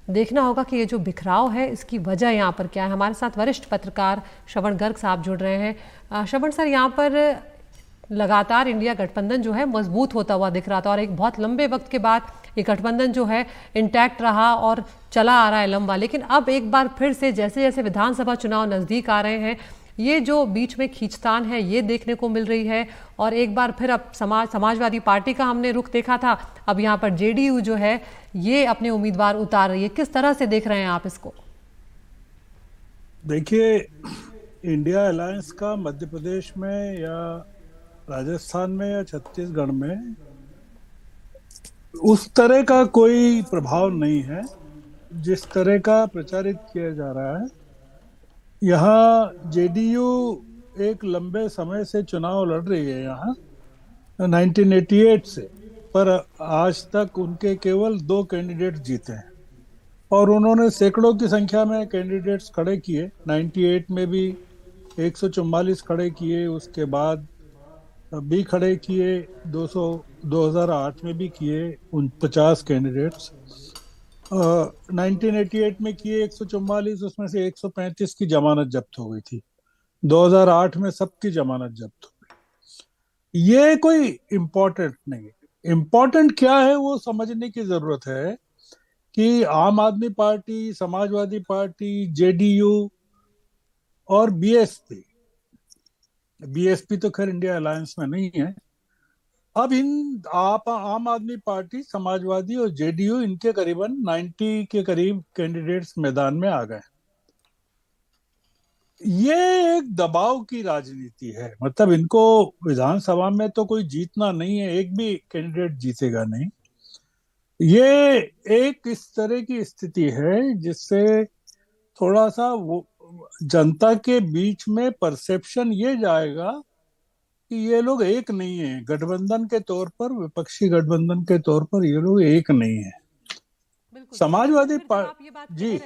[SPEAKER 1] देखना होगा कि ये जो बिखराव है इसकी वजह यहाँ पर क्या है। हमारे साथ वरिष्ठ पत्रकार श्रवण गर्ग साहब जुड़ रहे हैं। श्रवण सर, यहाँ पर लगातार इंडिया गठबंधन जो है मजबूत होता हुआ दिख रहा था और एक बहुत लंबे वक्त के बाद ये गठबंधन जो है इंटैक्ट रहा और चला आ रहा है लंबा, लेकिन अब एक बार फिर से जैसे जैसे विधानसभा चुनाव नज़दीक आ रहे हैं ये जो बीच में खींचतान है ये देखने को मिल रही है। और एक बार फिर अब समाजवादी पार्टी का हमने रुख देखा था, अब यहाँ पर जेडीयू जो है ये अपने उम्मीदवार उतार रही है। किस तरह से देख रहे हैं आप इसको?
[SPEAKER 12] देखिए, इंडिया अलायंस का मध्य प्रदेश में या राजस्थान में या छत्तीसगढ़ में उस तरह का कोई प्रभाव नहीं है जिस तरह का प्रचारित किया जा रहा है। यहाँ जेडीयू एक लंबे समय से चुनाव लड़ रही है यहाँ 1988 से, पर आज तक उनके केवल 2 कैंडिडेट जीते हैं और उन्होंने सैकड़ों की संख्या में कैंडिडेट्स खड़े किए। 98 में भी 144 खड़े किए, उसके बाद भी खड़े किए, 2008 में भी किए 50 कैंडिडेट्स। 1988 में किए 144, उसमें से 135 की जमानत जब्त हो गई थी। 2008 में सबकी जमानत जब्त हो गई। ये कोई इम्पोर्टेंट नहीं है। इम्पोर्टेंट क्या है वो समझने की जरूरत है कि आम आदमी पार्टी, समाजवादी पार्टी, जेडीयू और बीएसपी तो खैर इंडिया अलायंस में नहीं है। अब आम आदमी पार्टी, समाजवादी और जेडीयू, इनके करीबन 90 के करीब कैंडिडेट्स मैदान में आ गए। ये एक दबाव की राजनीति है, मतलब इनको विधानसभा में तो कोई जीतना नहीं है, एक भी कैंडिडेट जीतेगा नहीं। ये एक इस तरह की स्थिति है जिससे थोड़ा सा वो जनता के बीच में परसेप्शन ये जाएगा कि ये लोग एक नहीं है, गठबंधन के तौर पर, विपक्षी गठबंधन के तौर पर ये लोग एक नहीं है। समाजवादी पार्टी जी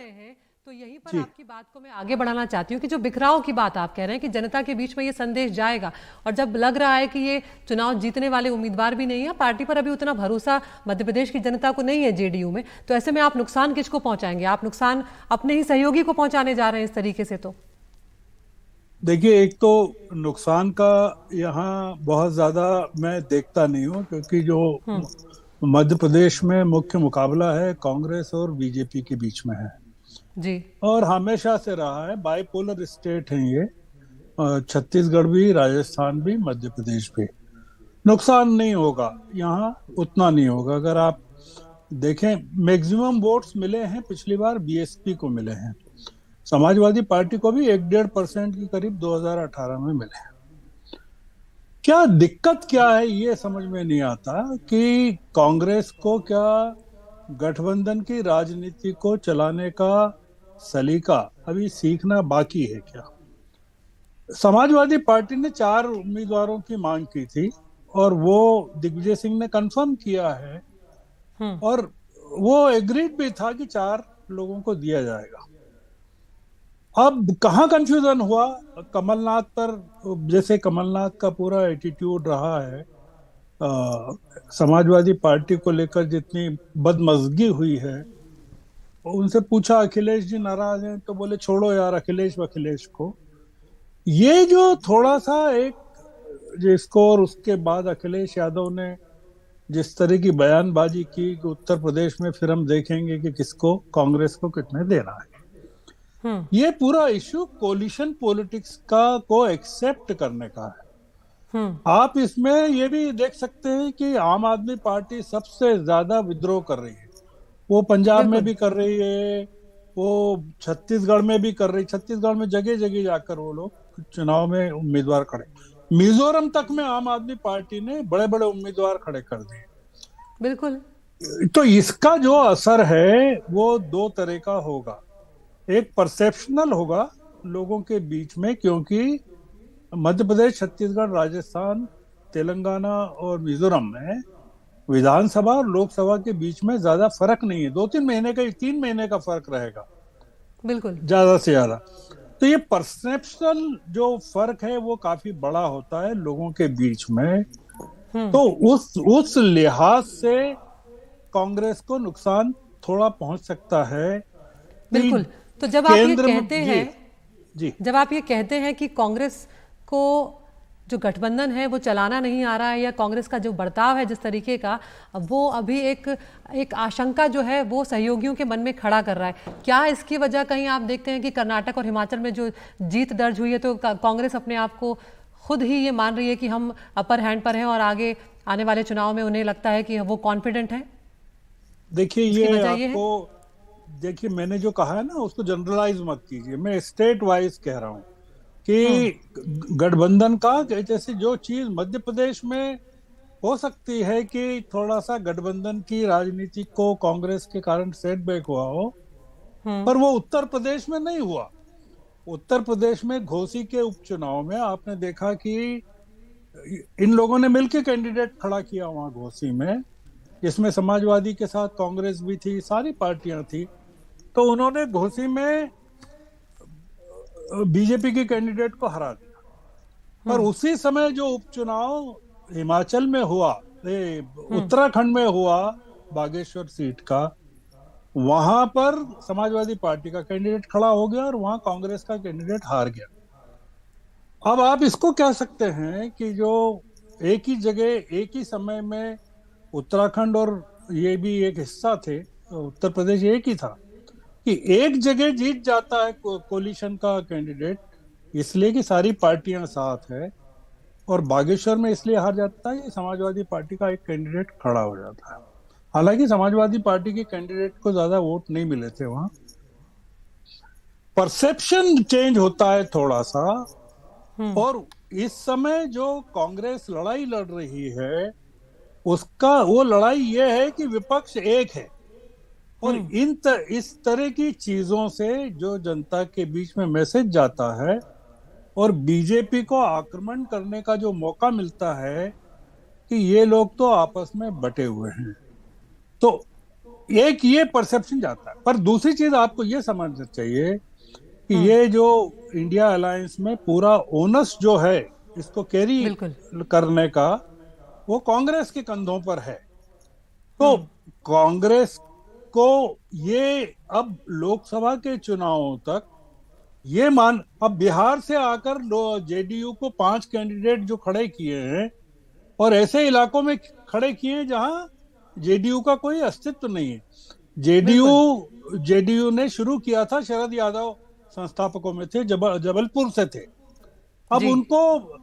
[SPEAKER 1] तो यहीं पर आपकी बात को मैं आगे बढ़ाना चाहती हूँ कि जो बिखराव की बात आप कह रहे हैं कि जनता के बीच में ये संदेश जाएगा, और जब लग रहा है कि ये चुनाव जीतने वाले उम्मीदवार भी नहीं है, पार्टी पर अभी उतना भरोसा मध्य प्रदेश की जनता को नहीं है जेडीयू में, तो ऐसे में आप नुकसान किसको पहुंचाएंगे? आप नुकसान अपने ही सहयोगी को पहुंचाने जा रहे हैं इस तरीके से। तो
[SPEAKER 12] देखिए, एक तो नुकसान का यहाँ बहुत ज्यादा मैं देखता नहीं हूँ, क्योंकि जो मध्य प्रदेश में मुख्य मुकाबला है कांग्रेस और बीजेपी के बीच में है
[SPEAKER 1] जी, और
[SPEAKER 12] हमेशा से रहा है। बाइपोलर स्टेट है ये, छत्तीसगढ़ भी, राजस्थान भी, मध्य प्रदेश भी। नुकसान नहीं होगा यहाँ, उतना नहीं होगा। अगर आप देखें, मैक्सिमम वोट्स मिले हैं पिछली बार बीएसपी को मिले हैं, समाजवादी पार्टी को भी 1.5% के करीब 2018 में मिले हैं। क्या दिक्कत क्या है ये समझ में नहीं आता कि कांग्रेस को क्या गठबंधन की राजनीति को चलाने का सलीका अभी सीखना बाकी है क्या? समाजवादी पार्टी ने 4 उम्मीदवारों की मांग की थी और वो दिग्विजय सिंह ने कंफर्म किया है और वो एग्रीड भी था कि 4 लोगों को दिया जाएगा। अब कहाँ कंफ्यूजन हुआ? कमलनाथ पर, जैसे कमलनाथ का पूरा एटीट्यूड रहा है, समाजवादी पार्टी को लेकर जितनी बदमज़गी हुई है, उनसे पूछा अखिलेश जी नाराज हैं तो बोले छोड़ो यार अखिलेश को। ये जो थोड़ा सा एक जिसको, और उसके बाद अखिलेश यादव ने जिस तरह की बयानबाजी की कि उत्तर प्रदेश में फिर हम देखेंगे कि किसको, कांग्रेस को कितने देना है। ये पूरा इशू कोलिशन पॉलिटिक्स का को एक्सेप्ट करने का है। आप इसमें ये भी देख सकते हैं कि आम आदमी पार्टी सबसे ज्यादा विद्रोह कर रही है। वो पंजाब में भी कर रही है, वो छत्तीसगढ़ में भी कर रही। छत्तीसगढ़ में जगह जगह जाकर वो लोग चुनाव में उम्मीदवार खड़े। मिजोरम तक में आम आदमी पार्टी ने बड़े बड़े उम्मीदवार खड़े कर दिए।
[SPEAKER 1] बिल्कुल।
[SPEAKER 12] तो इसका जो असर है वो दो तरह का होगा। एक परसेप्शनल होगा लोगों के बीच में, क्योंकि मध्य प्रदेश, छत्तीसगढ़, राजस्थान, तेलंगाना और मिजोरम में विधानसभा और लोकसभा के बीच में ज्यादा फर्क नहीं है। 2-3 महीने का, 3 महीने का फर्क रहेगा
[SPEAKER 1] बिल्कुल,
[SPEAKER 12] ज्यादा से ज्यादा। तो ये परसेप्शनल जो फर्क है वो काफी बड़ा होता है लोगों के बीच में। तो उस लिहाज से कांग्रेस को नुकसान थोड़ा पहुंच सकता है।
[SPEAKER 1] बिल्कुल। तो जब आप ये कहते हैं जब आप ये कहते हैं कि कांग्रेस को जो गठबंधन है वो चलाना नहीं आ रहा है, या कांग्रेस का जो बर्ताव है जिस तरीके का, वो अभी एक आशंका जो है वो सहयोगियों के मन में खड़ा कर रहा है, क्या इसकी वजह कहीं आप देखते हैं कि कर्नाटक और हिमाचल में जो जीत दर्ज हुई है तो कांग्रेस अपने आप को खुद ही ये मान रही है कि हम अपर हैंड पर हैं और आगे आने वाले चुनाव में उन्हें लगता है कि वो कॉन्फिडेंट है?
[SPEAKER 12] देखिए, ये आपको देखिए, मैंने जो कहा है ना उसको जनरलाइज मत कीजिए। मैं स्टेट वाइज कह रहा हूँ कि गठबंधन का, जैसे जो चीज मध्य प्रदेश में हो सकती है कि थोड़ा सा गठबंधन की राजनीति को कांग्रेस के कारण सेटबैक हुआ हो, पर वो उत्तर प्रदेश में नहीं हुआ। उत्तर प्रदेश में घोसी के उपचुनाव में आपने देखा कि इन लोगों ने मिलकर कैंडिडेट खड़ा किया वहां घोसी में, जिसमें समाजवादी के साथ कांग्रेस भी थी, सारी पार्टियां थी। तो उन्होंने घोसी में बीजेपी के कैंडिडेट को हरा दिया। पर उसी समय जो उपचुनाव हिमाचल में हुआ, उत्तराखंड में हुआ बागेश्वर सीट का, वहां पर समाजवादी पार्टी का कैंडिडेट खड़ा हो गया और वहां कांग्रेस का कैंडिडेट हार गया। अब आप इसको कह सकते हैं कि जो एक ही जगह एक ही समय में उत्तराखंड और ये भी एक हिस्सा थे, उत्तर प्रदेश एक ही था, कि एक जगह जीत जाता है कोलिशन का कैंडिडेट इसलिए कि सारी पार्टियां साथ है, और बागेश्वर में इसलिए हार जाता है कि समाजवादी पार्टी का एक कैंडिडेट खड़ा हो जाता है। हालांकि समाजवादी पार्टी के कैंडिडेट को ज्यादा वोट नहीं मिले थे वहां। परसेप्शन चेंज होता है थोड़ा सा। और इस समय जो कांग्रेस लड़ाई लड़ रही है उसका वो लड़ाई ये है कि विपक्ष एक है, और इस तरह की चीजों से जो जनता के बीच में मैसेज जाता है और बीजेपी को आक्रमण करने का जो मौका मिलता है कि ये लोग तो आपस में बटे हुए हैं, तो एक ये परसेप्शन जाता है। पर दूसरी चीज आपको ये समझना चाहिए कि ये जो इंडिया अलायंस में पूरा ओनस जो है इसको कैरी करने का, वो कांग्रेस के कंधों पर है। तो कांग्रेस को ये अब लोकसभा के चुनावों तक ये अब बिहार से आकर जेडीयू को 5 कैंडिडेट जो खड़े किए हैं, और ऐसे इलाकों में खड़े किए हैं जहां जेडीयू का कोई अस्तित्व नहीं है। जेडीयू ने शुरू किया था, शरद यादव संस्थापकों में थे, जबलपुर से थे। अब उनको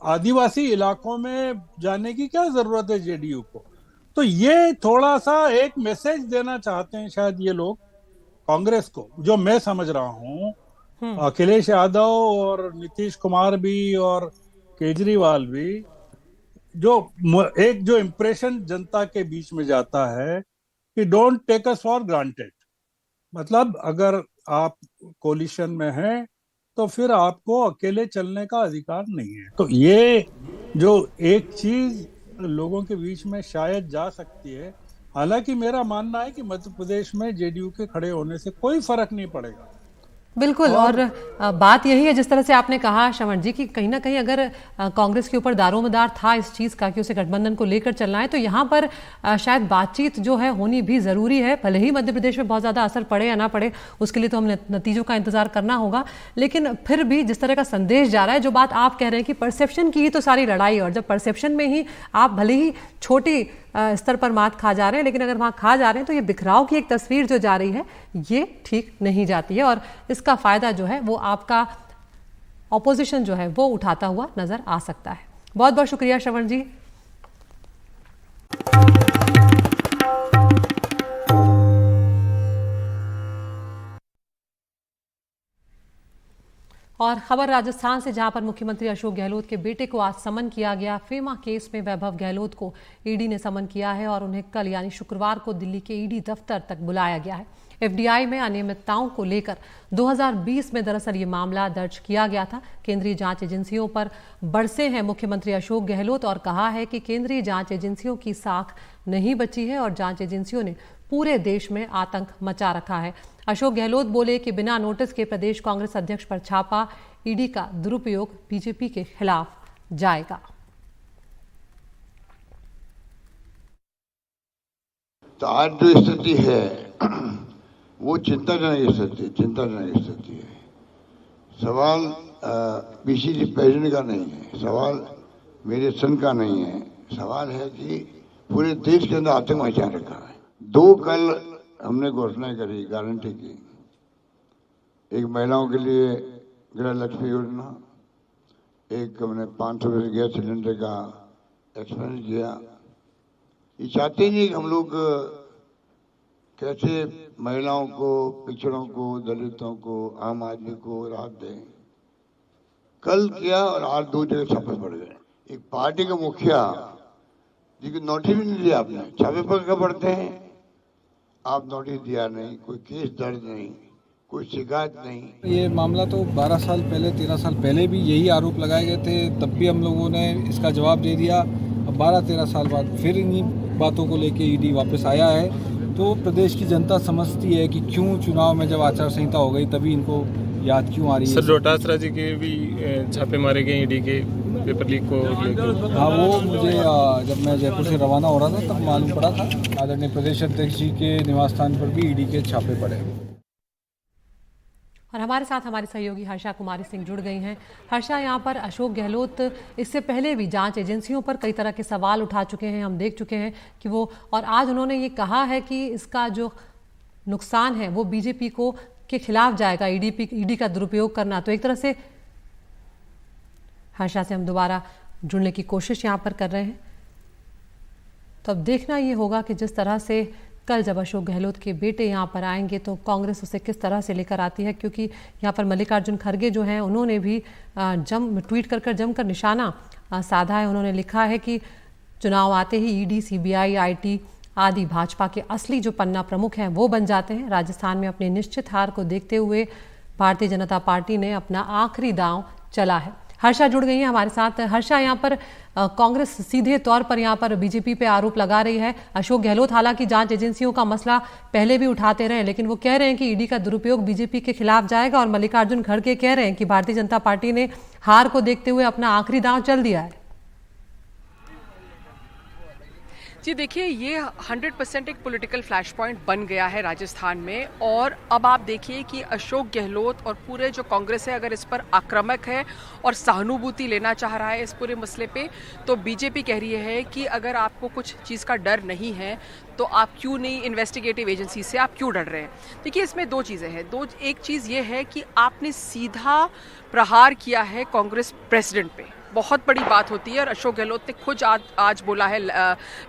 [SPEAKER 12] आदिवासी इलाकों में जाने की क्या जरूरत है जेडीयू को? तो ये थोड़ा सा एक मैसेज देना चाहते हैं शायद ये लोग कांग्रेस को, जो मैं समझ रहा हूँ। अखिलेश यादव और नीतीश कुमार भी और केजरीवाल भी, जो इम्प्रेशन जनता के बीच में जाता है कि don't take us for granted, मतलब अगर आप कोलिशन में हैं तो फिर आपको अकेले चलने का अधिकार नहीं है। तो ये जो एक चीज लोगों के बीच में शायद जा सकती है। हालांकि मेरा मानना है कि मध्य प्रदेश में जेडीयू के खड़े होने से कोई फर्क नहीं पड़ेगा।
[SPEAKER 1] बिल्कुल। और बात यही है, जिस तरह से आपने कहा श्रवण जी, कि कहीं ना कहीं अगर कांग्रेस के ऊपर दारोमदार था इस चीज़ का कि उसे गठबंधन को लेकर चलना है, तो यहाँ पर शायद बातचीत जो है होनी भी ज़रूरी है। भले ही मध्य प्रदेश में बहुत ज़्यादा असर पड़े या ना पड़े, उसके लिए तो हमें नतीजों का इंतजार करना होगा, लेकिन फिर भी जिस तरह का संदेश जा रहा है, जो बात आप कह रहे हैं कि परसेप्शन की ही तो सारी लड़ाई, और जब परसेप्शन में ही आप भले ही छोटी स्तर पर मात खा जा रहे हैं, लेकिन अगर वहाँ खा जा रहे हैं तो ये बिखराव की एक तस्वीर जो जा रही है ये ठीक नहीं जाती है, और इसका फ़ायदा जो है वो आपका ऑपोजिशन जो है वो उठाता हुआ नज़र आ सकता है। बहुत बहुत शुक्रिया श्रवण जी। और खबर राजस्थान से, जहां पर मुख्यमंत्री अशोक गहलोत के बेटे को आज समन किया गया। फेमा केस में वैभव गहलोत को ईडी ने समन किया है और उन्हें कल यानी शुक्रवार को दिल्ली के ईडी दफ्तर तक बुलाया गया है। एफडीआई में अनियमितताओं को लेकर 2020 में दरअसल ये मामला दर्ज किया गया था। केंद्रीय जांच एजेंसियों पर बरसे हैं मुख्यमंत्री अशोक गहलोत और कहा है कि केंद्रीय जांच एजेंसियों की साख नहीं बची है और जांच एजेंसियों ने पूरे देश में आतंक मचा रखा है। अशोक गहलोत बोले कि बिना नोटिस के प्रदेश कांग्रेस अध्यक्ष पर छापा, ईडी का दुरुपयोग बीजेपी के खिलाफ जाएगा।
[SPEAKER 13] तो आज जो स्थिति है वो चिंताजनक स्थिति है। सवाल पीसीसी प्रेसिडेंट का नहीं है, सवाल मेरे सन का नहीं है, सवाल है कि पूरे देश के अंदर आतंक मचा रखा है। 2 कल हमने घोषणा करी, गारंटी की, एक महिलाओं के लिए गृह लक्ष्मी योजना, एक हमने 500 रुपये गैस सिलेंडर का एक्सपेंस किया। ये चाहते नहीं कि हम लोग कैसे महिलाओं को, पिछड़ों को, दलितों को, आम आदमी को राहत दें। कल किया और आज 2 जगह छापे पड़ गए। एक पार्टी का मुखिया जिसको नोटिस भी नहीं दिया आपने, छापे पर कब पड़ते हैं? आप नोटिस दिया नहीं, कोई केस दर्ज नहीं, कोई शिकायत नहीं।
[SPEAKER 14] ये मामला तो 12 साल पहले, 13 साल पहले भी यही आरोप लगाए गए थे, तब भी हम लोगों ने इसका जवाब दे दिया। अब 12-13 साल बाद फिर इन्हीं बातों को लेके ईडी वापस आया है। तो प्रदेश की जनता समझती है कि क्यों चुनाव में जब आचार संहिता हो गई तभी इनको याद क्यों आ रही है।
[SPEAKER 15] सर, रोहतास जी के भी छापे मारे गए ईडी के पेपर लीक को लेकर।
[SPEAKER 14] हाँ, वो मुझे जब मैं जयपुर से रवाना हो रहा था तब मालूम पड़ा था। आदरणीय प्रदेश अध्यक्ष जी के निवास स्थान पर भी ईडी के छापे पड़े।
[SPEAKER 1] और हमारे साथ हमारी सहयोगी हर्षा कुमारी सिंह जुड़ गई हैं। हर्षा, यहाँ पर अशोक गहलोत इससे पहले भी जांच एजेंसियों पर कई तरह के सवाल उठा चुके हैं, हम देख चुके हैं कि वो, और आज उन्होंने ये कहा है कि इसका जो नुकसान है वो बीजेपी को के खिलाफ जाएगा, ईडी का दुरुपयोग करना। तो एक तरह से हर्षा से हम दोबारा जुड़ने की कोशिश यहाँ पर कर रहे हैं। तो अब देखना ये होगा कि जिस तरह से कल जब अशोक गहलोत के बेटे यहाँ पर आएंगे तो कांग्रेस उसे किस तरह से लेकर आती है, क्योंकि यहाँ पर मल्लिकार्जुन खड़गे जो हैं उन्होंने भी ट्वीट कर जमकर निशाना साधा है। उन्होंने लिखा है कि चुनाव आते ही ईडी, सीबीआई, आईटी आदि भाजपा के असली जो पन्ना प्रमुख हैं वो बन जाते हैं। राजस्थान में अपनी निश्चित हार को देखते हुए भारतीय जनता पार्टी ने अपना आखिरी दांव चला है। हर्षा जुड़ गई है हमारे साथ। हर्षा, यहाँ पर कांग्रेस सीधे तौर पर यहाँ पर बीजेपी पे आरोप लगा रही है। अशोक गहलोत हालांकि जांच एजेंसियों का मसला पहले भी उठाते रहे, लेकिन वो कह रहे हैं कि ईडी का दुरुपयोग बीजेपी के खिलाफ जाएगा, और मल्लिकार्जुन खड़गे कह रहे हैं कि भारतीय जनता पार्टी ने हार को देखते हुए अपना आखिरी दांव चल दिया है।
[SPEAKER 16] जी देखिए, ये 100% एक पॉलिटिकल फ्लैश पॉइंट बन गया है राजस्थान में। और अब आप देखिए कि अशोक गहलोत और पूरे जो कांग्रेस है अगर इस पर आक्रामक है और सहानुभूति लेना चाह रहा है इस पूरे मसले पे, तो बीजेपी कह रही है कि अगर आपको कुछ चीज़ का डर नहीं है तो आप क्यों नहीं, इन्वेस्टिगेटिव एजेंसी से आप क्यों डर रहे हैं। देखिए, इसमें 2 चीज़ें हैं। एक चीज़ ये है कि आपने सीधा प्रहार किया है कांग्रेस प्रेसिडेंट पे, बहुत बड़ी बात होती है। और अशोक गहलोत ने खुद आज बोला है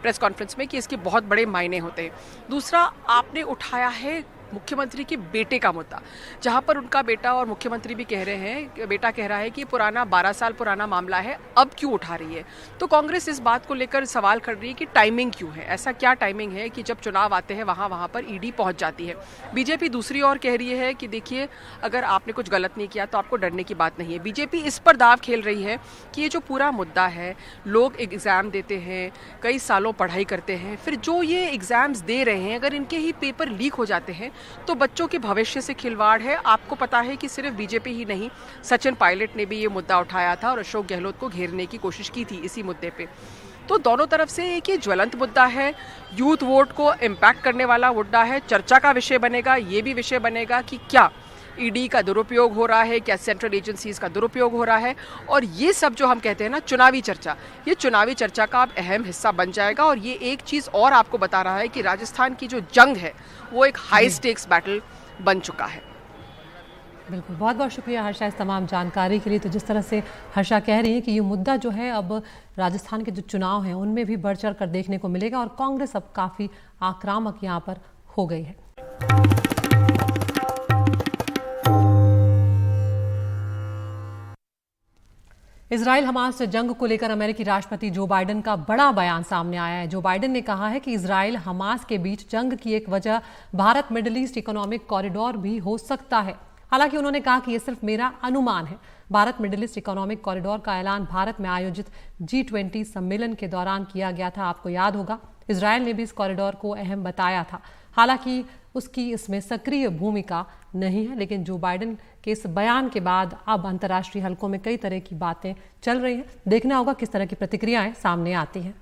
[SPEAKER 16] प्रेस कॉन्फ्रेंस में कि इसके बहुत बड़े मायने होते हैं। दूसरा, आपने उठाया है मुख्यमंत्री के बेटे का मुद्दा, जहां पर उनका बेटा और मुख्यमंत्री भी कह रहे हैं, बेटा कह रहा है कि पुराना 12 साल पुराना मामला है, अब क्यों उठा रही है। तो कांग्रेस इस बात को लेकर सवाल कर रही है कि टाइमिंग क्यों है, ऐसा क्या टाइमिंग है कि जब चुनाव आते हैं वहां पर ईडी पहुंच जाती है। बीजेपी दूसरी ओर कह रही है कि देखिए, अगर आपने कुछ गलत नहीं किया तो आपको डरने की बात नहीं है। बीजेपी इस पर दाव खेल रही है कि ये जो पूरा मुद्दा है, लोग एग्ज़ाम देते हैं, कई सालों पढ़ाई करते हैं, फिर जो ये एग्ज़ाम्स दे रहे हैं अगर इनके ही पेपर लीक हो जाते हैं तो बच्चों के भविष्य से खिलवाड़ है। आपको पता है कि सिर्फ बीजेपी ही नहीं, सचिन पायलट ने भी ये मुद्दा उठाया था और अशोक गहलोत को घेरने की कोशिश की थी इसी मुद्दे पे। तो दोनों तरफ से एक ये ज्वलंत मुद्दा है, यूथ वोट को इम्पैक्ट करने वाला मुद्दा है, चर्चा का विषय बनेगा। ये भी विषय बनेगा कि क्या ईडी का दुरुपयोग हो रहा है, क्या सेंट्रल एजेंसीज का दुरुपयोग हो रहा है। और ये सब जो हम कहते हैं ना चुनावी चर्चा, ये चुनावी चर्चा का अब अहम हिस्सा बन जाएगा। और ये एक चीज़ और आपको बता रहा है कि राजस्थान की जो जंग है वो एक हाई स्टेक्स बैटल बन चुका है।
[SPEAKER 1] बिल्कुल, बहुत बहुत शुक्रिया हर्षा इस तमाम जानकारी के लिए। तो जिस तरह से हर्षा कह रही है कि ये मुद्दा जो है अब राजस्थान के जो चुनाव हैं उनमें भी बढ़ चढ़ कर देखने को मिलेगा और कांग्रेस अब काफ़ी आक्रामक यहाँ पर हो गई है। इजराइल हमास जंग को लेकर अमेरिकी राष्ट्रपति जो बाइडेन का बड़ा बयान सामने आया है। जो बाइडेन ने कहा है कि इजराइल हमास के बीच जंग की एक वजह Bharat middle east economic corridor भी हो सकता है। हालांकि उन्होंने कहा कि यह सिर्फ मेरा अनुमान है। Bharat middle east economic corridor का ऐलान भारत में आयोजित G20 सम्मेलन के दौरान किया गया था, आपको याद होगा। इजराइल ने भी इस कॉरिडोर को अहम बताया था, हालांकि उसकी इसमें सक्रिय भूमिका नहीं है। लेकिन जो बाइडेन के इस बयान के बाद अब अंतर्राष्ट्रीय हलकों में कई तरह की बातें चल रही हैं। देखना होगा किस तरह की प्रतिक्रियाएं सामने आती हैं।